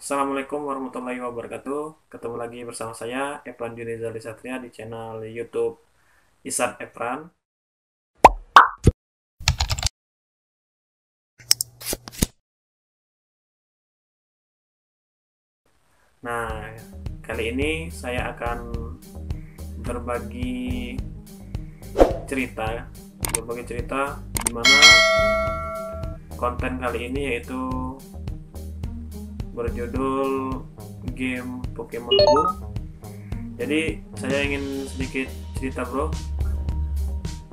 Assalamualaikum warahmatullahi wabarakatuh. Ketemu lagi bersama saya Epran Junizali Satria di channel YouTube Isat Epran. Nah, kali ini saya akan berbagi cerita, di mana konten kali ini yaitu berjudul game Pokemon Go. Jadi saya ingin sedikit cerita bro,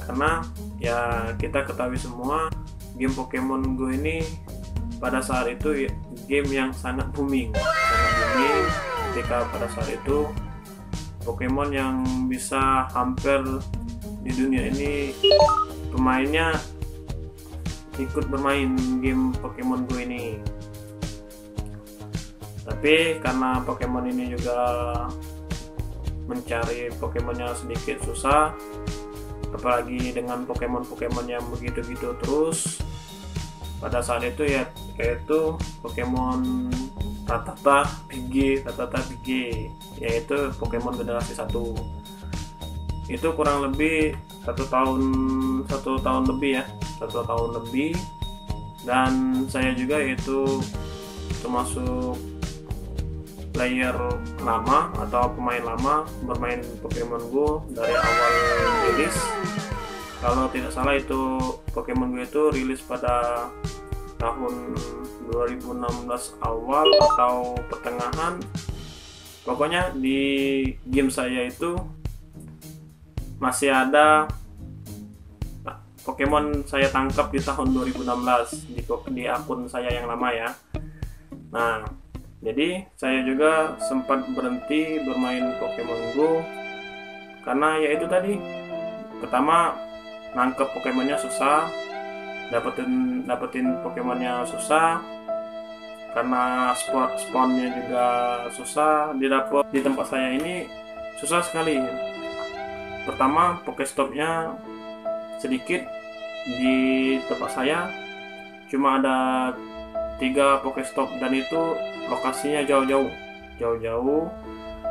karena ya kita ketahui semua game Pokemon Go ini pada saat itu game yang sangat booming ketika pada saat itu Pokemon yang bisa hampir di dunia ini pemainnya ikut bermain game Pokemon Go ini. Tapi karena Pokemon ini juga mencari Pokemonnya sedikit susah, apalagi dengan Pokemon yang begitu-gitu terus, pada saat itu yaitu Pokemon Rattata PG, yaitu Pokemon generasi 1. Itu kurang lebih satu tahun lebih, dan saya juga itu termasuk player lama atau pemain lama bermain Pokemon Go dari awal rilis. Kalau tidak salah itu Pokemon Go itu rilis pada tahun 2016 awal atau pertengahan. Pokoknya di game saya itu masih ada Pokemon saya tangkap di tahun 2016 di akun saya yang lama ya. Nah, jadi saya juga sempat berhenti bermain Pokemon Go karena yaitu tadi, pertama nangkep Pokemonnya susah, dapetin Pokemonnya susah, karena spawnnya juga susah didapat di tempat saya ini, susah sekali. Pertama Pokestopnya sedikit, di tempat saya cuma ada 3 Pokestop dan itu lokasinya jauh-jauh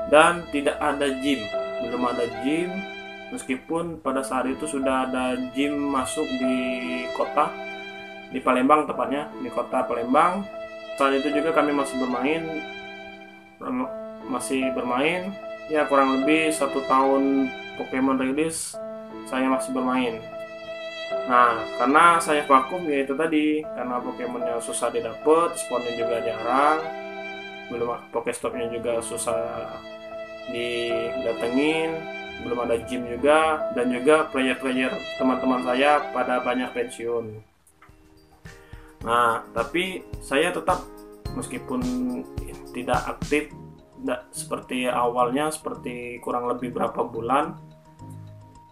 dan tidak ada belum ada gym, meskipun pada saat itu sudah ada gym masuk di kota, di Palembang tepatnya, di kota Palembang. Saat itu juga kami masih bermain ya, kurang lebih 1 tahun Pokemon rilis saya masih bermain. Nah, karena saya vakum yaitu tadi, karena Pokemonnya susah didapat, spawnnya juga jarang, belum Pokestopnya juga susah didatengin, belum ada gym juga, dan juga player teman-teman saya pada banyak pensiun. Nah, tapi saya tetap, meskipun tidak aktif, tidak seperti awalnya, seperti kurang lebih berapa bulan,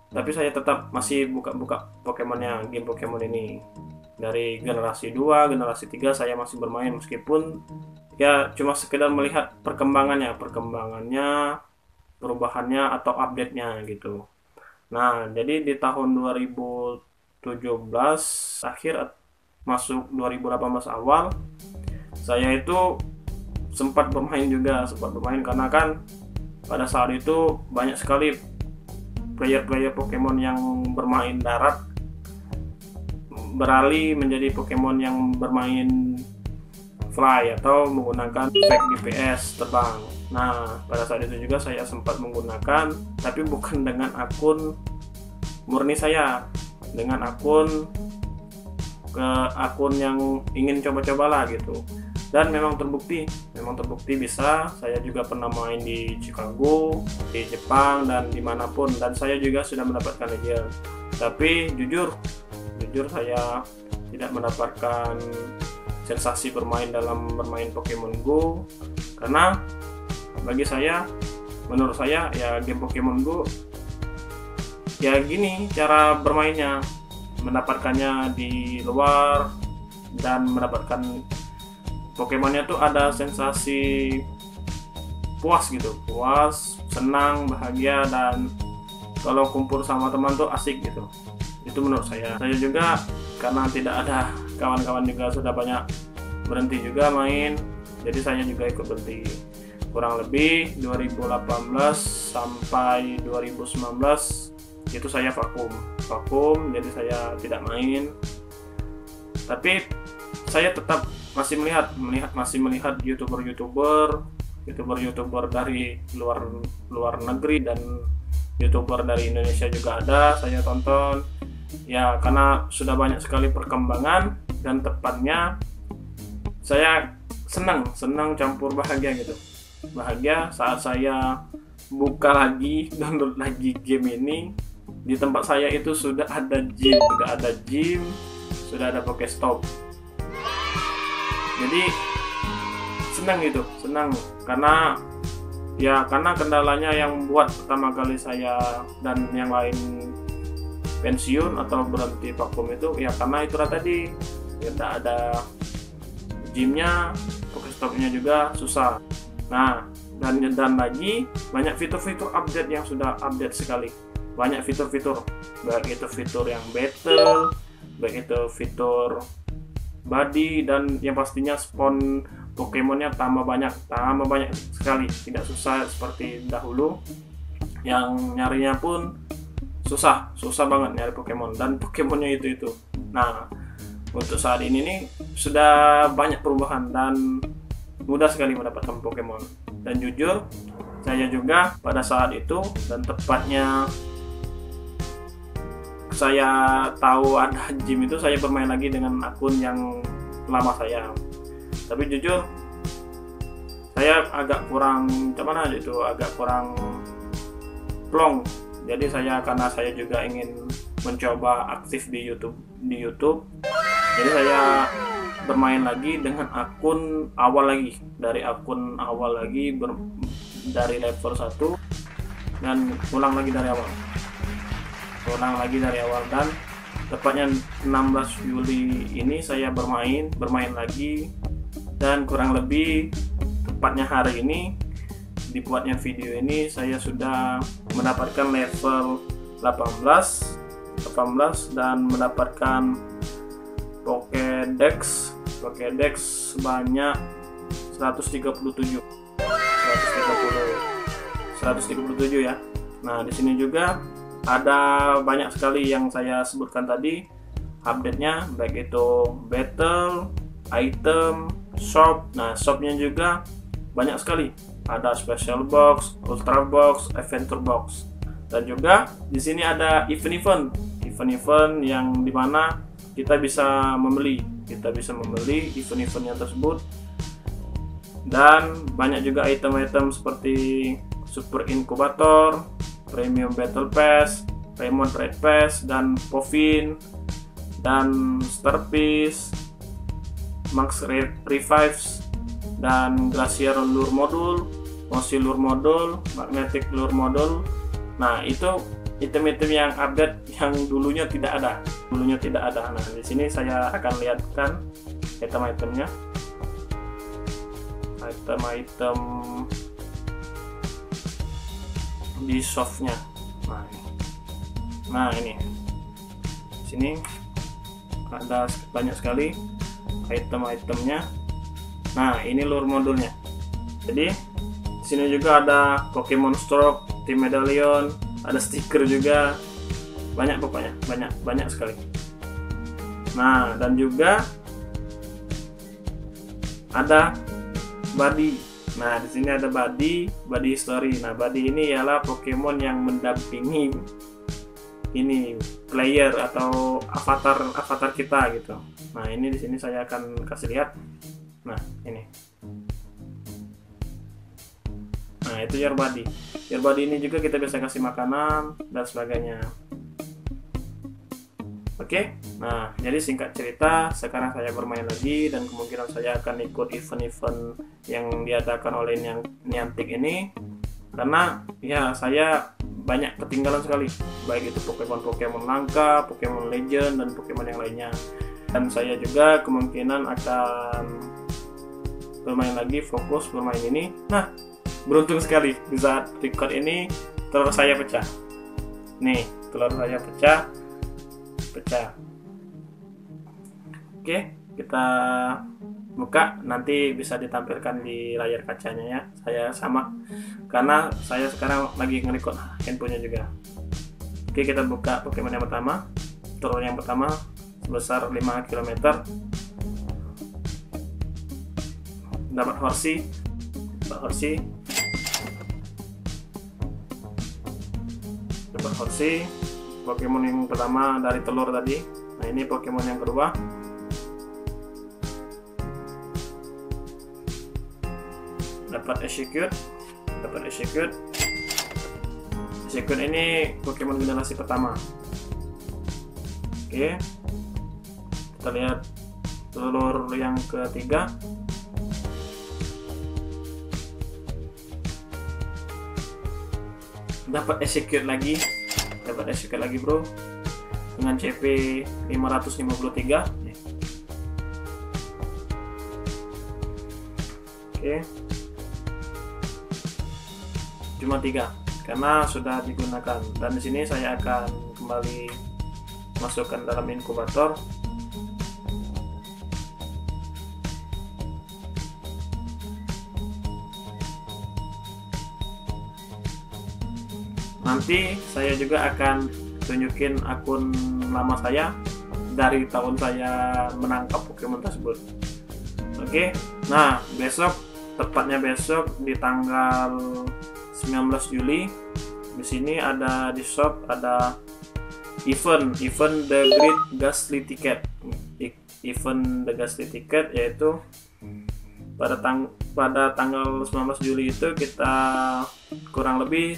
tapi saya tetap masih buka-buka Pokemonnya, game Pokemon ini. Dari generasi 2, generasi 3 saya masih bermain, meskipun ya cuma sekedar melihat perkembangannya, perubahannya atau update-nya gitu. Nah, jadi di tahun 2017 akhir masuk 2018 awal, saya itu sempat bermain karena kan pada saat itu banyak sekali player Pokemon yang bermain darat beralih menjadi Pokemon yang bermain fly atau menggunakan fake GPS terbang. Nah, pada saat itu juga saya sempat menggunakan, tapi bukan dengan akun murni saya, dengan akun yang ingin coba-cobalah gitu. Dan memang terbukti bisa. Saya juga pernah main di Chicago, di Jepang, dan dimanapun, dan saya juga sudah mendapatkan legend. Tapi jujur saya tidak mendapatkan sensasi bermain Pokemon Go, karena menurut saya ya game Pokemon Go ya gini cara bermainnya, mendapatkannya di luar dan mendapatkan Pokemonnya tuh ada sensasi puas, senang, bahagia, dan kalau kumpul sama teman tuh asik gitu. Itu menurut saya. Saya juga karena tidak ada kawan-kawan juga sudah banyak berhenti juga main. Jadi saya juga ikut berhenti. Kurang lebih 2018 sampai 2019 itu saya vakum, jadi saya tidak main. Tapi saya tetap masih melihat youtuber dari luar negeri, dan youtuber dari Indonesia juga ada saya tonton ya, karena sudah banyak sekali perkembangan, dan tepatnya saya senang campur bahagia gitu. Bahagia saat saya buka lagi, download lagi game ini. Di tempat saya itu sudah ada gym, sudah ada Pokestop. Jadi senang karena kendalanya yang buat pertama kali saya dan yang lain pensiun atau berhenti vakum itu ya karena itu tadi tidak ada gymnya, Pokestopnya juga susah. Nah, dan lagi banyak fitur-fitur update yang sudah update sekali. Banyak fitur-fitur, baik itu fitur yang battle, baik itu fitur body, dan yang pastinya spawn Pokemonnya tambah banyak sekali. Tidak susah seperti dahulu yang nyarinya pun susah banget nyari Pokemon, dan Pokemonnya itu. Nah, untuk saat ini nih sudah banyak perubahan dan mudah sekali mendapatkan Pokemon. Dan jujur saya juga pada saat itu, dan tepatnya saya tahu ada gym itu, saya bermain lagi dengan akun yang lama saya. Tapi jujur saya agak kurang plong. Jadi karena saya juga ingin mencoba aktif di YouTube. Jadi saya bermain lagi dengan akun awal lagi, dari level 1 dan ulang lagi dari awal. Dan tepatnya 16 Juli ini saya bermain lagi, dan kurang lebih tepatnya hari ini dibuatnya video ini saya sudah mendapatkan level 18 dan mendapatkan Pokédex sebanyak 137 ya. Nah, di sini juga ada banyak sekali yang saya sebutkan tadi update-nya, baik itu battle, item, shop. Nah, shopnya juga banyak sekali. Ada special box, ultra box, adventure box. Dan juga di sini ada event yang dimana kita bisa membeli event-eventnya tersebut. Dan banyak juga item-item seperti super incubator, premium battle pass, Paymon trade pass, dan Povin, dan Starpiece, Max Revives, dan Glacier Lure Module, Mossy Lure Module, Magnetic Lure Module. Nah, itu item-item yang update yang dulunya tidak ada. Nah, di sini saya akan lihatkan item-itemnya. Item di softnya. Nah, ini. Di sini ada banyak sekali item-itemnya. Nah, ini lure modulnya. Jadi di sini juga ada Pokemon Stroke, Team Medallion, ada stiker juga. Pokoknya banyak sekali. Nah, dan juga ada Buddy. Nah, di sini ada Buddy History. Nah, Buddy ini ialah Pokemon yang mendampingi ini player atau avatar kita gitu. Nah, ini di sini saya akan kasih lihat. Nah, ini. Nah, itu Your Buddy ini juga kita bisa kasih makanan dan sebagainya. Oke. Nah, jadi singkat cerita, sekarang saya bermain lagi, dan kemungkinan saya akan ikut event-event yang diadakan oleh Niantic ini, karena ya saya banyak ketinggalan sekali, baik itu Pokemon langka, Pokemon Legend, dan Pokemon yang lainnya. Dan saya juga kemungkinan akan bermain lagi, fokus bermain ini. Nah, beruntung sekali di saat record ini telur saya pecah. Nih, telur saya pecah. Oke, kita buka nanti bisa ditampilkan di layar kacanya ya. Saya sama karena saya sekarang lagi nge-record handphonenya juga. Oke, kita buka Pokemon yang pertama. Turun yang pertama sebesar 5 km. Dapat Horsea. Dapat Horsea. Pokemon yang pertama dari telur tadi. Nah, ini Pokemon yang kedua. Dapat Execute. Execute ini Pokemon generasi pertama. Oke, kita lihat telur yang ketiga. Dapat Execute lagi bro, dengan CP 553. Oke, cuma 3 karena sudah digunakan, dan di sini saya akan kembali masukkan dalam inkubator. Nanti saya juga akan tunjukin akun lama saya dari tahun saya menangkap Pokemon tersebut. Oke, nah tepatnya besok di tanggal 19 Juli di sini ada di shop ada event The Great Ghastly Ticket. Event The Ghastly Ticket yaitu pada tanggal 19 Juli itu kita kurang lebih,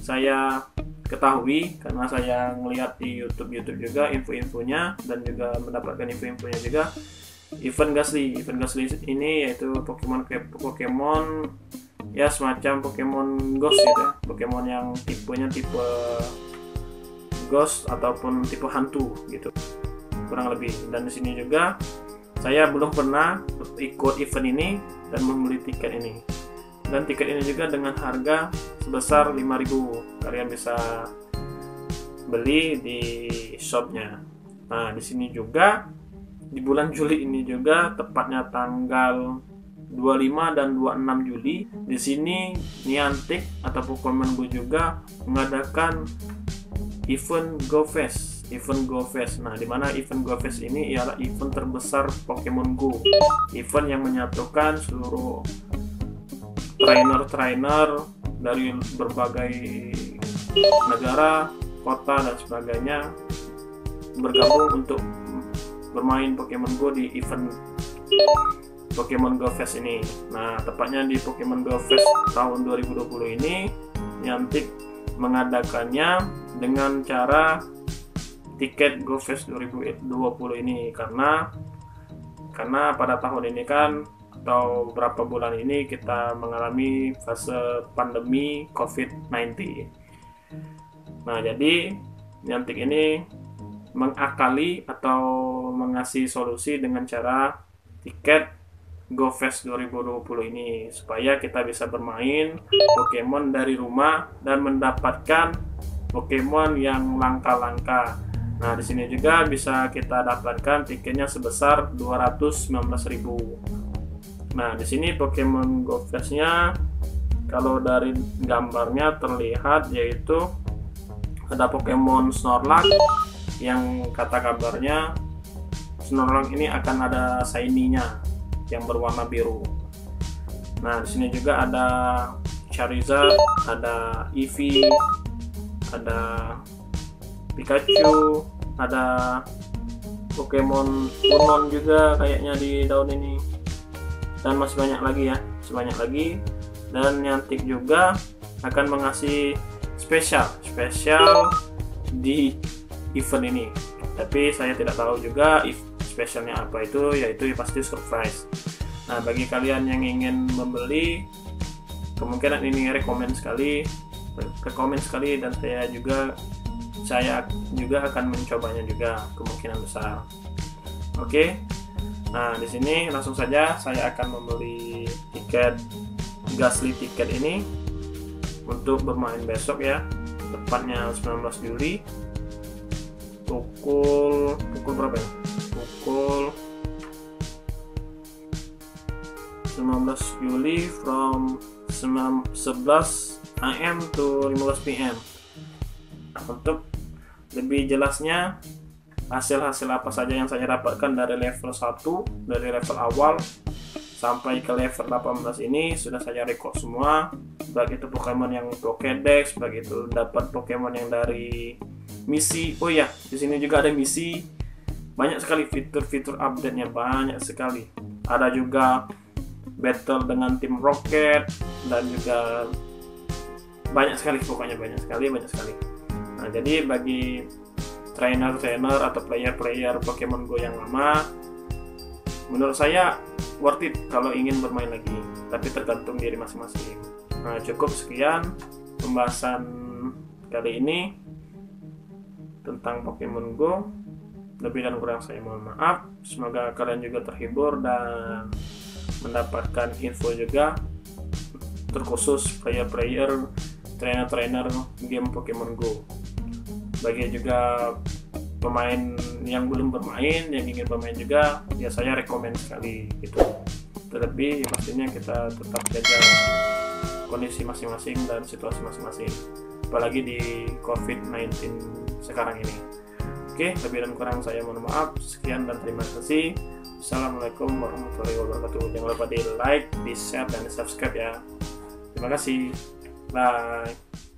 saya ketahui karena saya melihat di YouTube juga info-infonya dan juga mendapatkan info-infonya juga. Event Ghastly ini yaitu Pokemon ya semacam Pokemon Ghost gitu ya. Pokemon yang tipenya tipe Ghost ataupun tipe hantu gitu kurang lebih. Dan di sini juga saya belum pernah ikut event ini dan membeli tiket ini. Dan tiket ini juga dengan harga sebesar 5.000. Kalian bisa beli di shopnya. Nah, di sini juga di bulan Juli ini juga, tepatnya tanggal 25 dan 26 Juli, di sini Niantic atau Pokemon Go juga mengadakan event Go Fest. Nah, di mana event Go Fest ini ialah event terbesar Pokemon Go. Event yang menyatukan seluruh trainer dari berbagai negara, kota dan sebagainya bergabung untuk bermain Pokemon Go di event Pokemon Go Fest ini. Nah, tepatnya di Pokemon Go Fest tahun 2020 ini Niantic mengadakannya dengan cara tiket Go Fest 2020 ini karena pada tahun ini kan atau beberapa bulan ini kita mengalami fase pandemi COVID-19. Nah, jadi Niantic ini mengakali atau mengasih solusi dengan cara tiket Go Fest 2020 ini supaya kita bisa bermain Pokemon dari rumah dan mendapatkan Pokemon yang langka-langka. Nah, di sini juga bisa kita dapatkan tiketnya sebesar 219.000. Nah, di sini Pokemon Go Fest-nya kalau dari gambarnya terlihat yaitu ada Pokemon Snorlax yang kata kabarnya Snorlax ini akan ada shiny-nya yang berwarna biru. Nah, di sini juga ada Charizard, ada Eevee, ada Pikachu, ada Pokemon Unknown juga kayaknya di daun ini, dan masih banyak lagi. Dan Niantic juga akan mengasih spesial di event ini, tapi saya tidak tahu juga spesialnya apa itu, yaitu pasti surprise. Nah, bagi kalian yang ingin membeli, kemungkinan ini rekomen sekali, dan saya juga akan mencobanya juga, kemungkinan besar. Oke. Nah, di sini langsung saja saya akan membeli tiket Ghastly Ticket ini untuk bermain besok ya, tepatnya 19 Juli pukul berapa ya? Pukul 19 Juli from 11 AM to 15 PM. Untuk lebih jelasnya hasil-hasil apa saja yang saya dapatkan dari level 1, dari level awal sampai ke level 18 ini sudah saya record semua, baik itu Pokemon yang Pokédex, baik itu dapat Pokemon yang dari misi. Oh ya, di sini juga ada misi. Banyak sekali fitur-fitur update-nya, banyak sekali. Ada juga battle dengan tim Rocket dan juga banyak sekali, pokoknya banyak sekali. Nah, jadi bagi trainer atau player Pokemon Go yang lama, menurut saya worth it kalau ingin bermain lagi, tapi tergantung diri masing-masing. Nah, cukup sekian pembahasan kali ini tentang Pokemon Go. Lebih dan kurang saya mohon maaf. Semoga kalian juga terhibur dan mendapatkan info juga terkhusus player trainer game Pokemon Go. Bagi juga pemain yang belum bermain, yang ingin bermain juga, ya saya rekomend sekali gitu. Terlebih pastinya kita tetap jaga kondisi masing-masing dan situasi masing-masing, apalagi di COVID-19 sekarang ini. Oke, lebih dan kurang saya mohon maaf. Sekian dan terima kasih. Assalamualaikum warahmatullahi wabarakatuh. Jangan lupa di like, di share, dan di subscribe ya. Terima kasih. Bye.